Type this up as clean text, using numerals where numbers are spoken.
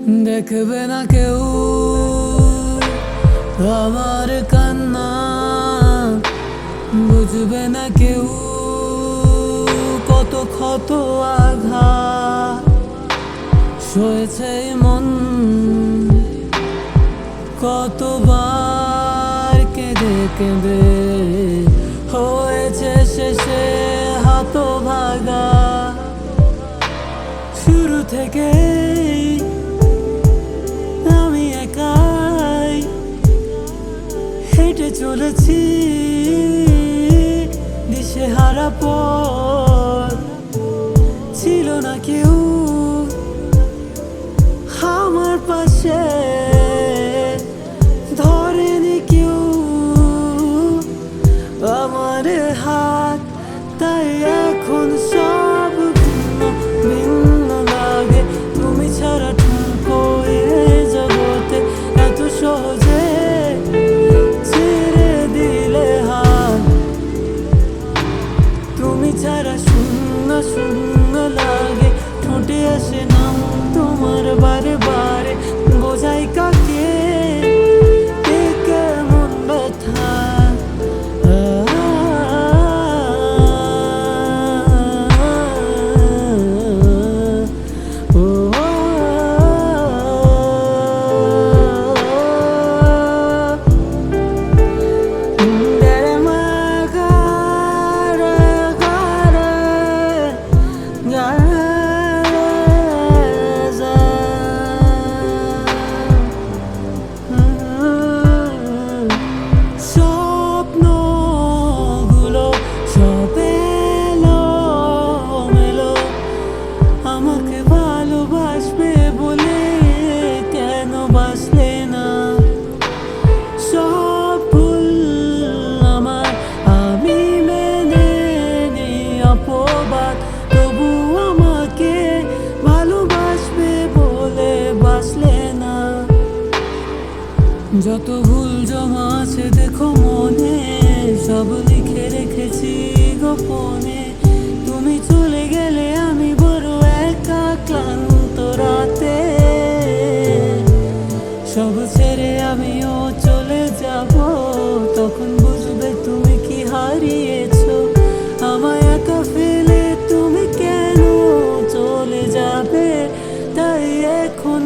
দেখবে না কেউ আমার কান্না, বুঝবে না কেউ কত ক্ষত আঘাত সয়েছে মন, কতবার কেঁদে কেঁদে হয়েছে শেষে হতভাগা। শুরু থেকে আমি একাই হেঁটে চলেছি দিশেহারা পথ, ছিল না কেউ আমার পাশে, ধরেনি কেউ আমার হাত, তাই এখন সব ভিন্ন ভিন্ন লাগে। তুমি ছাড়া ঠুনকো এ জগতে এত সহজে ছেড়ে দিলে হাত, তুমি ছাড়া শূন্য শূন্য লাগে। ঠোঁটে আসে নাম তোমার বারে বারে, বোঝাই কাকে এ কেমন ব্যথা। স্বপ্নগুলো সব এলোমেলো, আমাকে ভালোবাসবে বলে কেন বাসলে না? সব ভুল আমার, আমি মেনে নিই অপবাদ, তবু আমাকে ভালোবাসবে বলে বাসলে না। যত ভুল জমা আছে দেখো মনে, সব লিখে রেখেছি গোপনে। তুমি চলে গেলে আমি বড় একা ক্লান্ত রাতে, সব ছেড়ে আমিও চলে যাব, তখন বুঝবে তুমি কি হারিয়েছো। আমায় একা ফেলে তুমি কেন চলে যাবে, তাই এখন